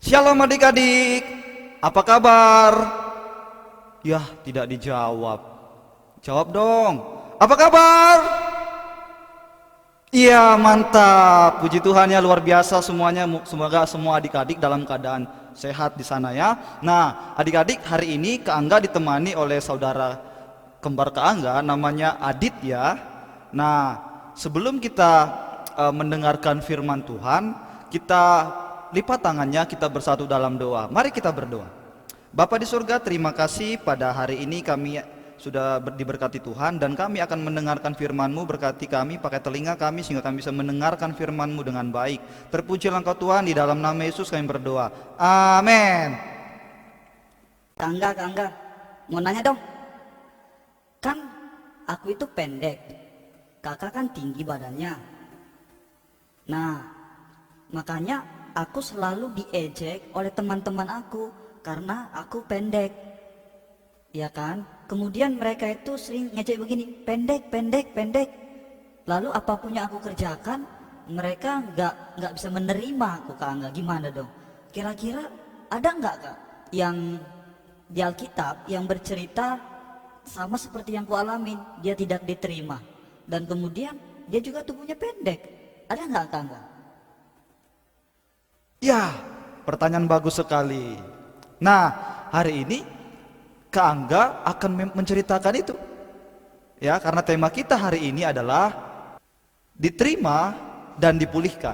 Shalom adik-adik, apa kabar? Yah, tidak dijawab. Jawab dong, apa kabar? Iya, mantap. Puji Tuhan ya, luar biasa semuanya. Semoga semua adik-adik dalam keadaan sehat di sana ya. Nah, adik-adik, hari ini Kak Angga ditemani oleh saudara kembar Kak Angga, namanya Adit ya. Nah, sebelum kita mendengarkan firman Tuhan, kita lipat tangannya, kita bersatu dalam doa. Mari kita berdoa. Bapa di surga, terima kasih pada hari ini kami sudah diberkati Tuhan, dan kami akan mendengarkan firman-Mu. Berkati kami, pakai telinga kami sehingga kami bisa mendengarkan firman-Mu dengan baik. Terpujilah Engkau Tuhan, di dalam nama Yesus kami berdoa. Amin. Kak Angga, mau nanya dong. Kan aku itu pendek, kakak kan tinggi badannya. Nah, makanya aku selalu diejek oleh teman-teman aku karena aku pendek, ya kan? Kemudian mereka itu sering ngejek begini, pendek, pendek, pendek. Lalu apapun yang aku kerjakan, mereka nggak bisa menerima aku. Kak Angga, gimana dong? Kira-kira ada nggak Kak yang di Alkitab yang bercerita sama seperti yang kualamin, dia tidak diterima dan kemudian dia juga tubuhnya pendek? Ada nggak Kak Angga? Ya, pertanyaan bagus sekali. Nah, hari ini Kak Angga akan menceritakan itu. Ya, karena tema kita hari ini adalah diterima dan dipulihkan.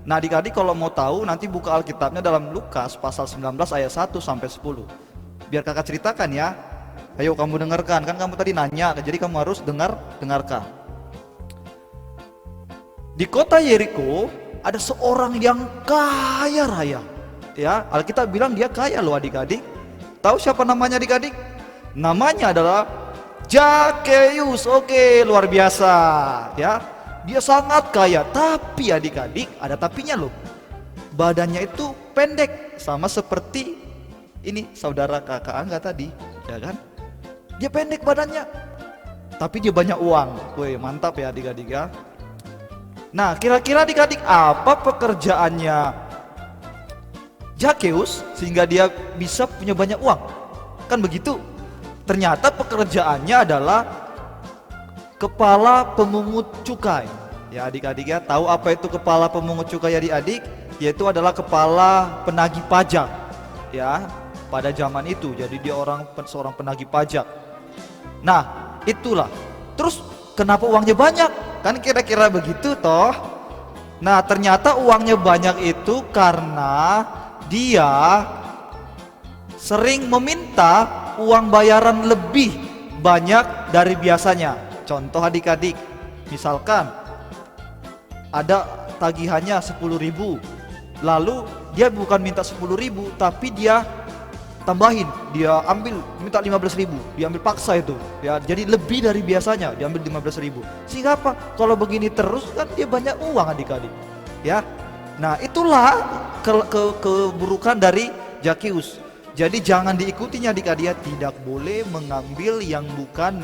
Nah, adik-adik kalau mau tahu nanti buka Alkitabnya dalam Lukas pasal 19 ayat 1 sampai 10. Biar kakak ceritakan ya. Ayo kamu dengarkan, kan kamu tadi nanya, jadi kamu harus dengarkan. Di kota Yeriko ada seorang yang kaya raya. Ya, Alkitab bilang dia kaya loh adik-adik. Tahu siapa namanya adik-adik? Namanya adalah Zakheus. Oke, luar biasa ya. Dia sangat kaya, tapi adik-adik ada tapinya loh. Badannya itu pendek, sama seperti ini saudara kakak Angga tadi, ya kan? Dia pendek badannya, tapi dia banyak uang. Wih, mantap ya adik-adik ya. Nah, kira-kira adik-adik apa pekerjaannya Zakheus sehingga dia bisa punya banyak uang? Kan begitu. Ternyata pekerjaannya adalah kepala pemungut cukai. Ya adik-adik ya, tahu apa itu kepala pemungut cukai adik-adik? Yaitu adalah kepala penagih pajak. Ya, pada zaman itu. Jadi dia seorang penagih pajak. Nah, itulah. Terus kenapa uangnya banyak? Kan kira-kira begitu toh. Nah, ternyata uangnya banyak itu karena dia sering meminta uang bayaran lebih banyak dari biasanya. Contoh adik-adik, misalkan ada tagihannya 10.000, lalu dia bukan minta 10.000 tapi dia tambahin, dia ambil minta 15.000, dia ambil paksa itu ya, jadi lebih dari biasanya, dia ambil 15.000. Sehingga apa? Kalau begini terus kan dia banyak uang adik-adik ya. Nah, itulah keburukan dari Zakheus. Jadi jangan diikutinya adik-adik, tidak boleh mengambil yang bukan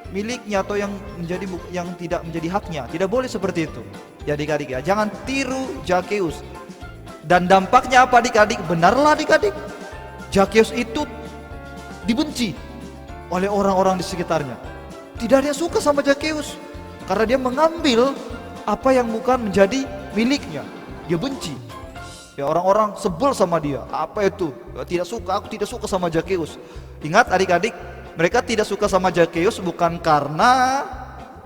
miliknya atau yang tidak menjadi haknya. Tidak boleh seperti itu ya adik-adik ya. Jangan tiru Zakheus. Dan dampaknya apa adik-adik? Benarlah adik-adik, Zakheus itu dibenci oleh orang-orang di sekitarnya. Tidak ada yang suka sama Zakheus karena dia mengambil apa yang bukan menjadi miliknya. Dia benci. Ya, orang-orang sebel sama dia. Apa itu? Ya, aku tidak suka sama Zakheus. Ingat adik-adik, mereka tidak suka sama Zakheus bukan karena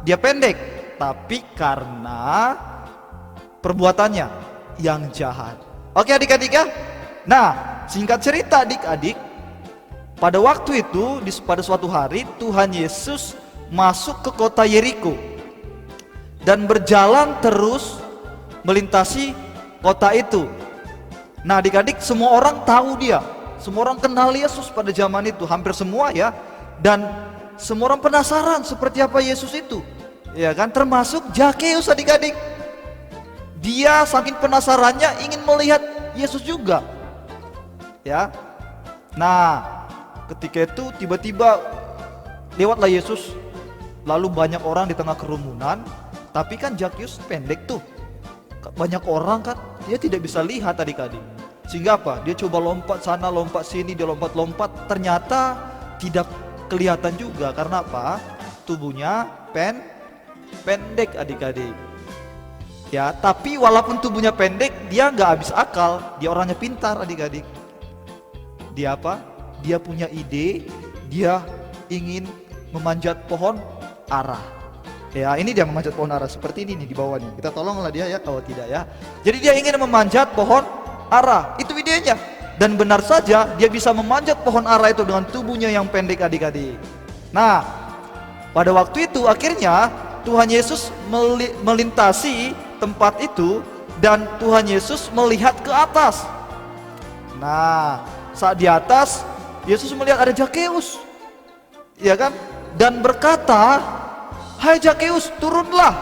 dia pendek, tapi karena perbuatannya yang jahat. Oke adik-adik ya. Nah, singkat cerita adik-adik, pada waktu itu pada suatu hari Tuhan Yesus masuk ke kota Yeriko dan berjalan terus melintasi kota itu. Nah adik-adik, semua orang tahu dia, semua orang kenal Yesus pada zaman itu, hampir semua ya. Dan semua orang penasaran seperti apa Yesus itu, ya kan, termasuk Zakheus adik-adik. Dia saking penasarannya ingin melihat Yesus juga ya. Nah, ketika itu tiba-tiba lewatlah Yesus, lalu banyak orang di tengah kerumunan. Tapi kan Zakheus pendek tuh, banyak orang kan, dia tidak bisa lihat adik-adik. Sehingga apa? Dia coba lompat sana, lompat sini, dia lompat-lompat, ternyata tidak kelihatan juga. Karena apa? Tubuhnya pendek adik-adik. Ya, tapi walaupun tubuhnya pendek, dia nggak habis akal. Dia orangnya pintar adik-adik. Dia apa? Dia punya ide, dia ingin memanjat pohon ara. Ya, ini dia memanjat pohon ara seperti ini nih di bawah nih. Kita tolonglah dia ya, kalau tidak ya. Jadi dia ingin memanjat pohon ara, itu idenya. Dan benar saja dia bisa memanjat pohon ara itu dengan tubuhnya yang pendek adik-adik. Nah, pada waktu itu akhirnya Tuhan Yesus melintasi tempat itu dan Tuhan Yesus melihat ke atas. Nah, saat di atas Yesus melihat ada Zakeus, ya kan? Dan berkata, "Hai Zakeus, turunlah.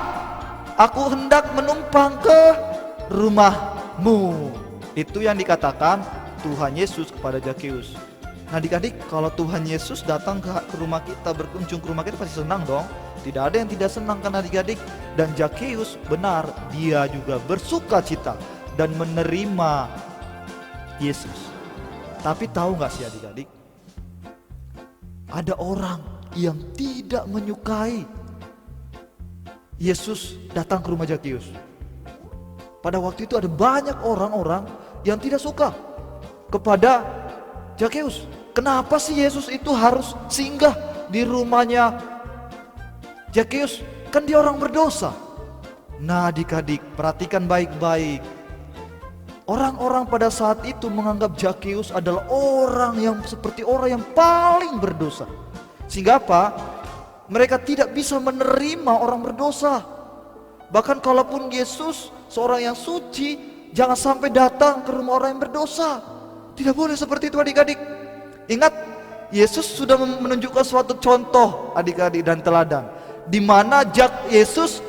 Aku hendak menumpang ke rumahmu." Itu yang dikatakan Tuhan Yesus kepada Zakeus. Nah adik-adik, kalau Tuhan Yesus datang ke rumah kita, berkunjung ke rumah kita, pasti senang dong. Tidak ada yang tidak senang kan adik-adik. Dan Zakeus benar, dia juga bersuka cita dan menerima Yesus. Tapi tahu gak sih adik-adik, ada orang yang tidak menyukai Yesus datang ke rumah Zakeus. Pada waktu itu ada banyak orang-orang yang tidak suka kepada Zakeus. Kenapa sih Yesus itu harus singgah di rumahnya Zakeus? Kan dia orang berdosa. Nah adik-adik, perhatikan baik-baik. Orang-orang pada saat itu menganggap Zakeus adalah orang yang seperti orang yang paling berdosa. Sehingga apa? Mereka tidak bisa menerima orang berdosa. Bahkan kalaupun Yesus seorang yang suci, jangan sampai datang ke rumah orang yang berdosa. Tidak boleh seperti itu adik-adik. Ingat, Yesus sudah menunjukkan suatu contoh adik-adik dan teladan, di mana Yesus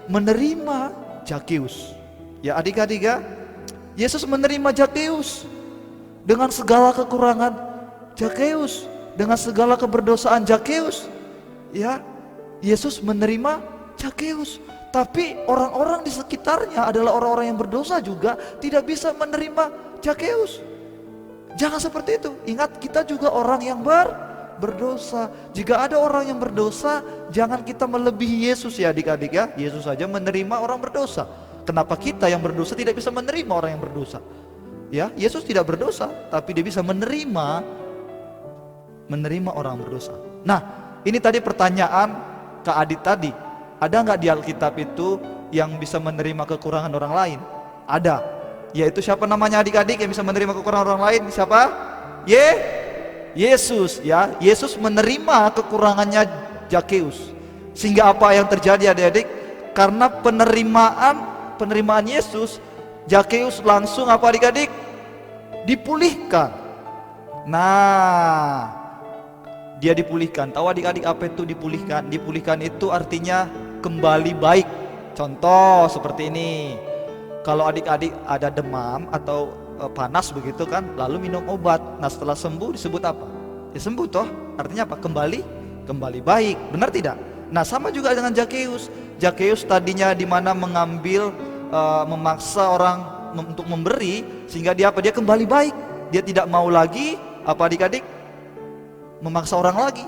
menerima Zakeus. Ya adik-adik ya, Yesus menerima Zakeus dengan segala kekurangan Zakeus, dengan segala keberdosaan Zakeus. Ya, Yesus menerima Zakeus. Tapi orang-orang di sekitarnya adalah orang-orang yang berdosa juga, tidak bisa menerima Zakeus. Jangan seperti itu. Ingat, kita juga orang yang berdosa. Jika ada orang yang berdosa, jangan kita melebihi Yesus ya adik-adik ya. Yesus saja menerima orang berdosa. Kenapa kita yang berdosa tidak bisa menerima orang yang berdosa? Ya, Yesus tidak berdosa, tapi dia bisa menerima orang berdosa. Nah, ini tadi pertanyaan Kak Adit tadi. Ada nggak di Alkitab itu yang bisa menerima kekurangan orang lain? Ada. Yaitu siapa namanya adik-adik yang bisa menerima kekurangan orang lain? Siapa? Yesus ya. Yesus menerima kekurangannya Zakeus. Sehingga apa yang terjadi adik-adik? Karena penerimaan Yesus, Zakeus langsung apa adik-adik? Dipulihkan. Nah, dia dipulihkan. Tahu adik-adik apa itu dipulihkan? Dipulihkan itu artinya kembali baik. Contoh seperti ini. Kalau adik-adik ada demam atau panas begitu kan, lalu minum obat. Nah setelah sembuh disebut apa? Ya sembuh toh. Artinya apa? Kembali baik. Benar tidak? Nah sama juga dengan Zakeus. Zakeus tadinya dimana mengambil, memaksa orang untuk memberi, sehingga dia apa? Dia kembali baik. Dia tidak mau lagi apa adik-adik? Memaksa orang lagi.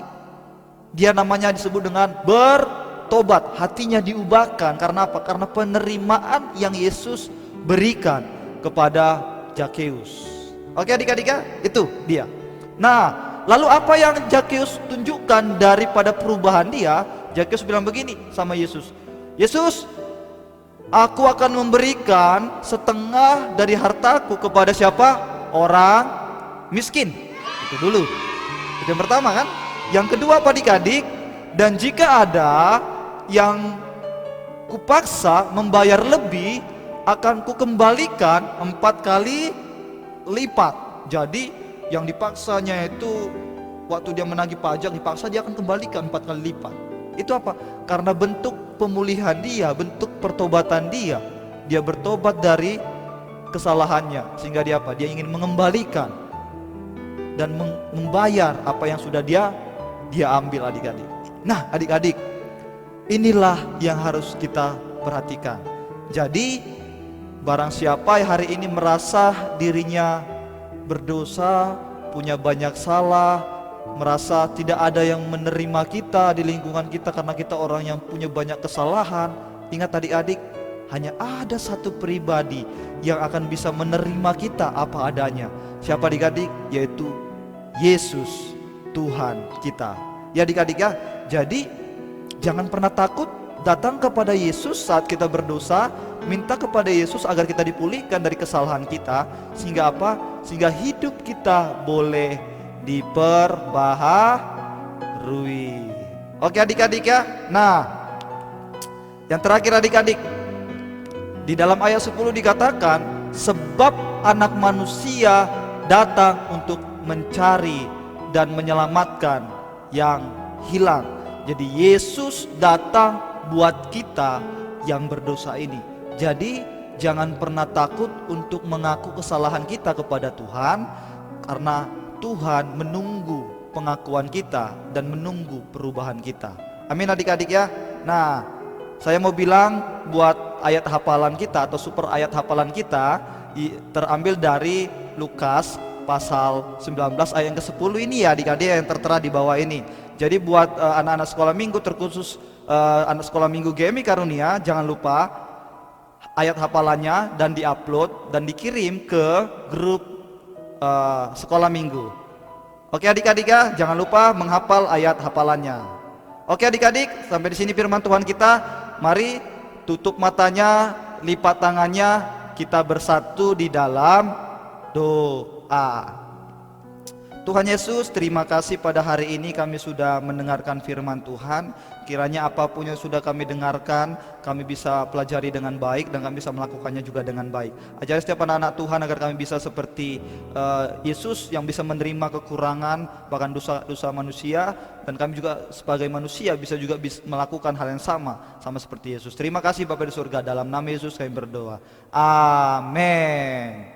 Dia namanya disebut dengan bertobat, hatinya diubahkan. Karena apa? Karena penerimaan yang Yesus berikan kepada Zakeus. Oke adik-adik ya, itu dia. Nah, lalu apa yang Zakeus tunjukkan daripada perubahan dia? Zakeus bilang begini sama Yesus, Yesus, aku akan memberikan setengah dari hartaku kepada siapa? Orang miskin. Itu dulu. Itu yang pertama kan. Yang kedua apa adik-adik? Dan jika ada yang kupaksa membayar lebih, akan kukembalikan 4 kali lipat. Jadi yang dipaksanya itu waktu dia menagih pajak dipaksa, dia akan kembalikan 4 kali lipat. Itu apa? Karena bentuk pemulihan dia, bentuk pertobatan dia. Dia bertobat dari kesalahannya, sehingga dia apa? Dia ingin mengembalikan dan membayar apa yang sudah dia ambil adik-adik. Nah adik-adik, inilah yang harus kita perhatikan. Jadi barang siapa yang hari ini merasa dirinya berdosa, punya banyak salah, merasa tidak ada yang menerima kita di lingkungan kita karena kita orang yang punya banyak kesalahan. Ingat adik-adik, hanya ada satu pribadi yang akan bisa menerima kita apa adanya. Siapa adik-adik? Yaitu Yesus, Tuhan kita. Ya adik-adik ya, jadi jangan pernah takut datang kepada Yesus saat kita berdosa, minta kepada Yesus agar kita dipulihkan dari kesalahan kita, sehingga apa? Sehingga hidup kita boleh diperbaharui. Oke adik-adik ya. Nah, yang terakhir adik-adik, di dalam ayat 10 dikatakan, sebab anak manusia datang untuk mencari dan menyelamatkan yang hilang. Jadi Yesus datang buat kita yang berdosa ini. Jadi jangan pernah takut untuk mengaku kesalahan kita kepada Tuhan, karena Tuhan menunggu pengakuan kita dan menunggu perubahan kita. Amin adik-adik ya. Nah, saya mau bilang buat ayat hafalan kita atau super ayat hafalan kita terambil dari Lukas pasal 19 ayat yang ke-10 ini ya adik-adik, yang tertera di bawah ini. Jadi buat anak-anak sekolah minggu, terkhusus anak sekolah minggu GMI Karunia, jangan lupa ayat hafalannya dan diupload dan dikirim ke grup sekolah minggu. Oke adik-adik ya, jangan lupa menghafal ayat hafalannya. Oke adik-adik, sampai di sini firman Tuhan kita. Mari tutup matanya, lipat tangannya, kita bersatu di dalam doa. Tuhan Yesus, terima kasih pada hari ini kami sudah mendengarkan firman Tuhan. Kiranya apapun yang sudah kami dengarkan, kami bisa pelajari dengan baik dan kami bisa melakukannya juga dengan baik. Ajari setiap anak-anak Tuhan agar kami bisa seperti Yesus yang bisa menerima kekurangan, bahkan dosa-dosa manusia, dan kami juga sebagai manusia bisa melakukan hal yang sama seperti Yesus. Terima kasih Bapa di surga, dalam nama Yesus kami berdoa. Amin.